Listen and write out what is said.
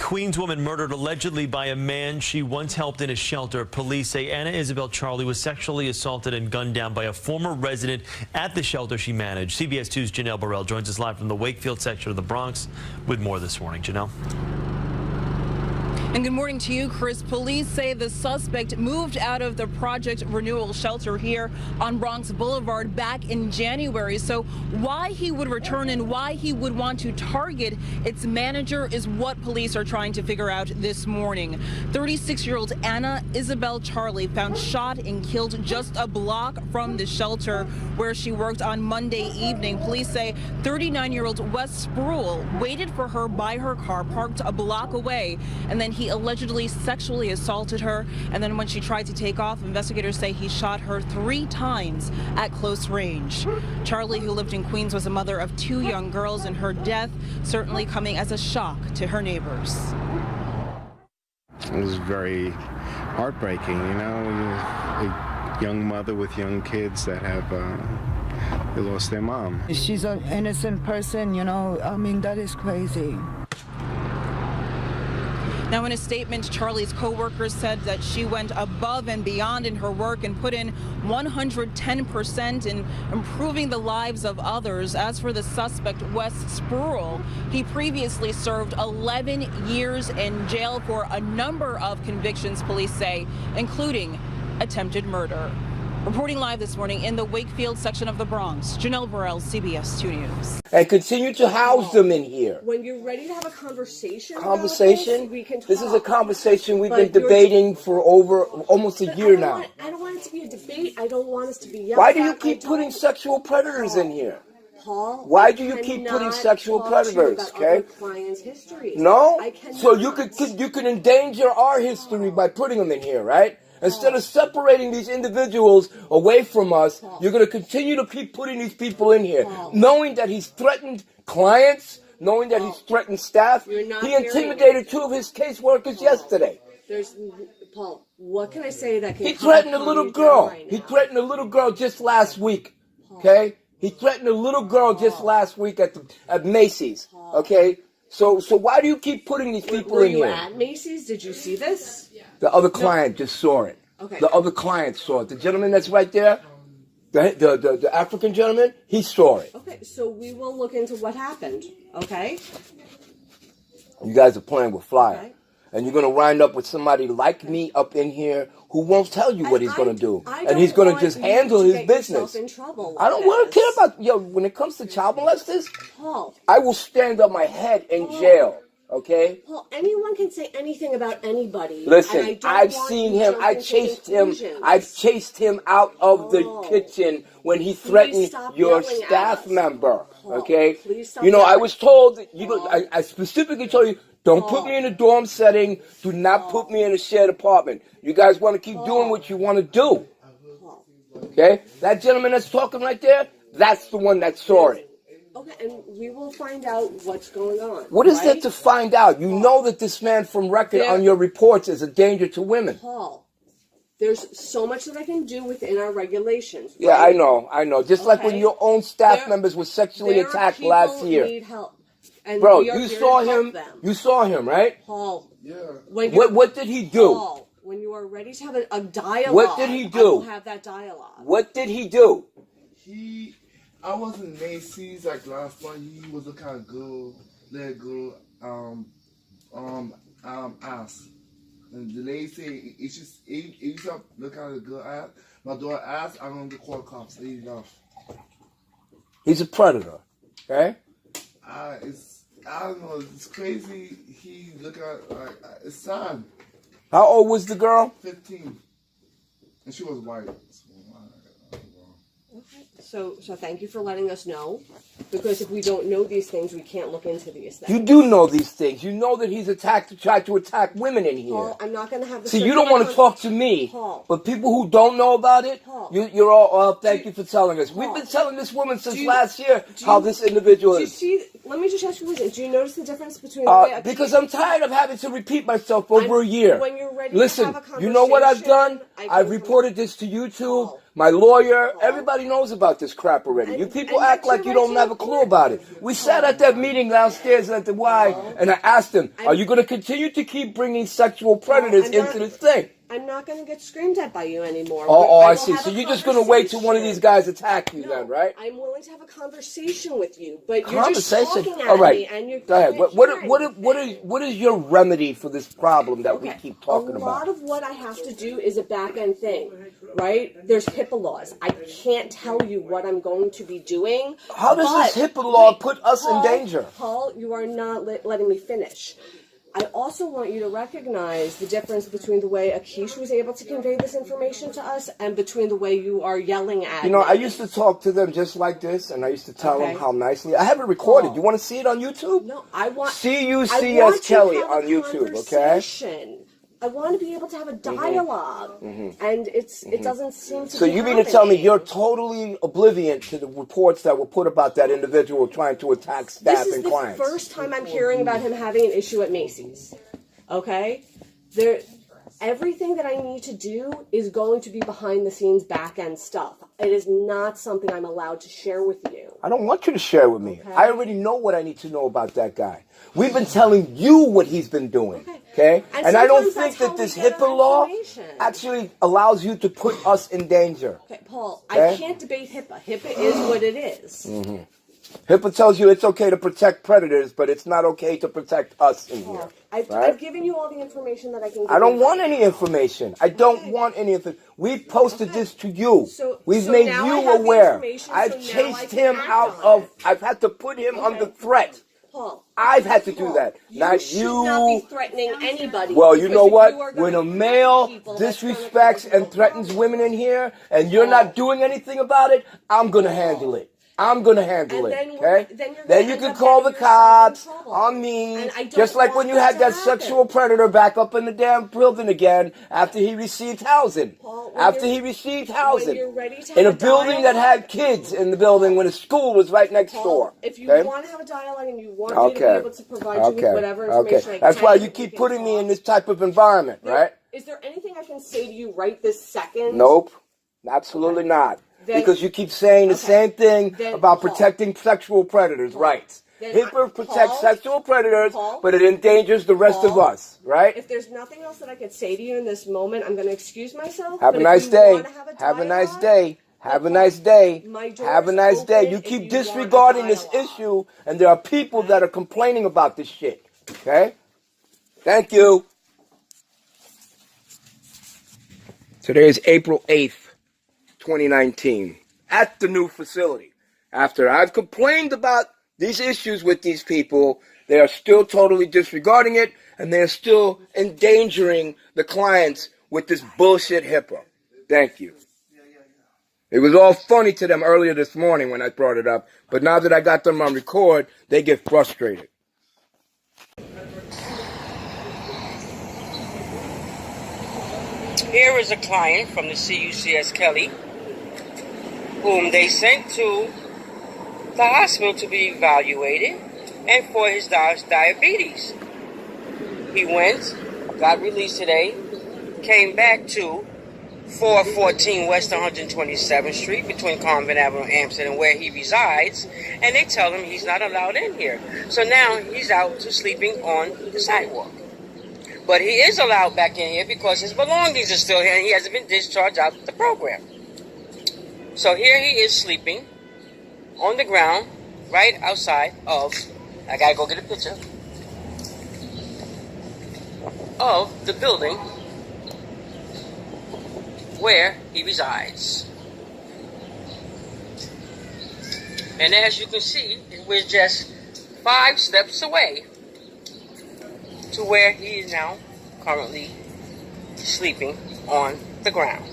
Queens woman murdered allegedly by a man she once helped in a shelter. Police say Anna Isabel Charlie was sexually assaulted and gunned down by a former resident at the shelter she managed. CBS 2's Janelle Burrell joins us live from the Wakefield section of the Bronx with more this morning. Janelle. And good morning to you, Chris. Police say the suspect moved out of the Project Renewal shelter here on Bronx Boulevard back in January. So why he would return and why he would want to target its manager is what police are trying to figure out this morning. 36-year-old Anna Isabel Charlie found shot and killed just a block from the shelter where she worked on Monday evening. Police say 39-year-old Wes Spruill waited for her by her car parked a block away, and then he allegedly sexually assaulted her. And then when she tried to take off, investigators say he shot her 3 times at close range. Charlie, who lived in Queens, was a mother of 2 young girls, and her death certainly coming as a shock to her neighbors. It was very heartbreaking, you know, a young mother with young kids that have they lost their mom. She's an innocent person, you know, I mean, that is crazy. Now, in a statement, Charlie's co-workers said that she went above and beyond in her work and put in 110% in improving the lives of others. As for the suspect, Wes Spruill, he previously served 11 years in jail for a number of convictions, police say, including attempted murder. Reporting live this morning in the Wakefield section of the Bronx, Janelle Burrell, CBS 2 News. And continue to house them in here. When you're ready to have a conversation, We can talk. This is a conversation we've been debating for over almost a year now. I don't want it to be a debate. I don't want us to be yelled Why do you at. keep putting sexual predators in here? Paul, Why do you keep putting sexual predators? Okay. Clients' histories. No. So you could endanger our history by putting them in here, right? Instead of separating these individuals away from us, you're going to continue to keep putting these people in here, knowing that he's threatened clients, knowing that he's threatened staff. He intimidated 2 of his caseworkers yesterday. Paul, what can I say that can He threatened a little girl. He threatened a little girl just last week. Okay? He threatened a little girl just last week at Macy's. Okay? So why do you keep putting these people in here? Were you at Macy's? Did you see this? The other client just saw it. Okay. The other client saw it. The gentleman that's right there, the African gentleman, he saw it. Okay, so we will look into what happened, okay? You guys are playing with fire. Okay. And you're going to wind up with somebody like me up in here who won't tell you what he's going to do. And he's going to just handle his business. I don't want to care about, when it comes to child molesters, Paul, I will stand on my head in jail. Okay? Paul, anyone can say anything about anybody. Listen, I've seen him. I chased him. I've chased him out of the kitchen when he threatened your staff member. Okay? You know, I was told, I specifically told you, don't put me in a dorm setting. Do not put me in a shared apartment. You guys want to keep doing what you want to do. Okay? That gentleman that's talking right there, that's the one that saw it. Okay, and we will find out what's going on. What is there to find out? You know that this man from record on your reports is a danger to women. Paul, there's so much that I can do within our regulations. Right? Yeah, I know. Just like when your own staff members were sexually attacked last year. Need help. And bro, you saw him. You saw him, right? Paul. Yeah. What did he do? Paul, when you are ready to have a dialogue, what did he do? I will have that dialogue. What did he do? I was in Macy's like last month. He was a kind of girl, little girl, ass. And the lady said, it used to look at the girl ass. My daughter asked, I'm going to call cops. He left. He's a predator, okay? I don't know, it's crazy. He look at, it's sad. How old was the girl? 15. And she was white. So thank you for letting us know, because if we don't know these things, we can't look into these things. You do know these things. You know that he's tried to attack women in here. Paul, I'm not going to have the... See, you don't want to talk to me, but people who don't know about it, you're all, thank you for telling us. We've been telling this woman since last year how this individual is. Let me just ask you a question. Do you notice the difference between the way because I'm tired of having to repeat myself over a year. When you're ready to listen, have a you know what I've done? conversation, I've reported this to YouTube, my lawyer, everybody knows about this crap already. You people act like you don't have a clue about it. We sat at that meeting downstairs at the Y, and I asked him, are you going to continue to keep bringing sexual predators into this thing? I'm not going to get screamed at by you anymore. Oh, I see. So you're just going to wait till one of these guys attack you then, right? I'm willing to have a conversation with you, but you're just talking at All right. me and you're Go ahead. What is your remedy for this problem that we keep talking about? A lot of what I have to do is a back-end thing, right? There's HIPAA laws. I can't tell you what I'm going to be doing. How does this HIPAA law put us in danger? Paul, you are not letting me finish. I also want you to recognize the difference between the way Akish was able to convey this information to us and between the way you are yelling at me. I used to talk to them just like this, and I used to tell them how nicely. I have it recorded. You want to see it on YouTube? No, I want... C-U-C-S Kelly on YouTube, okay? I want to be able to have a dialogue, and it doesn't seem to be So you mean to tell me you're totally oblivious to the reports that were put about that individual trying to attack staff and clients? This is the first time I'm hearing about him having an issue at Macy's, okay? Everything that I need to do is going to be behind the scenes back-end stuff. It is not something I'm allowed to share with you. I don't want you to share with me. Okay. I already know what I need to know about that guy. We've been telling you what he's been doing, okay? And I don't think that this HIPAA law actually allows you to put us in danger. Okay, Paul, I can't debate HIPAA. HIPAA is what it is. HIPAA tells you it's okay to protect predators, but it's not okay to protect us in here. I've given you all the information that I can give you. I don't want any information. I don't want any information. We've posted this to you. We've made you aware. I've chased him out of... I've had to put him under threat. Paul, I've had to do that. Not you. Should not be threatening anybody. Well, you know what? When a male disrespects and threatens women in here, and you're not doing anything about it, I'm going to handle it. I'm going to handle it, okay? Then you can call the cops on me, just like when you had that sexual predator back up in the damn building again after he received housing. After he received housing in a building that had kids in the building when a school was right next door. If you want to have a dialogue and you want me to be able to provide you with whatever information I can. That's why you keep putting me in this type of environment, right? Is there anything I can say to you right this second? Nope, absolutely not. Because you keep saying the same thing about protecting sexual predators' rights. HIPAA protects sexual predators, but it endangers the rest of us, right? If there's nothing else that I could say to you in this moment, I'm going to excuse myself. Have a nice day. Have a nice day. Have a nice day. Have a nice day. You keep disregarding this issue, and there are people that are complaining about this shit, okay? Thank you. Today is April 8th. 2019 at the new facility. After I've complained about these issues with these people, they are still totally disregarding it, and they're still endangering the clients with this bullshit HIPAA. Thank you. It was all funny to them earlier this morning when I brought it up, but now that I got them on record, they get frustrated. Here is a client from the CUCS Kelly, whom they sent to the hospital to be evaluated and for his diabetes. He went, got released today, came back to 414 West 127th Street between Convent Avenue and Amsterdam, where he resides, and they tell him he's not allowed in here. So now he's out to sleeping on the sidewalk. But he is allowed back in here because his belongings are still here and he hasn't been discharged out of the program. So here he is sleeping on the ground right outside of, I gotta go get a picture, of the building where he resides. And as you can see, we're just 5 steps away to where he is now currently sleeping on the ground.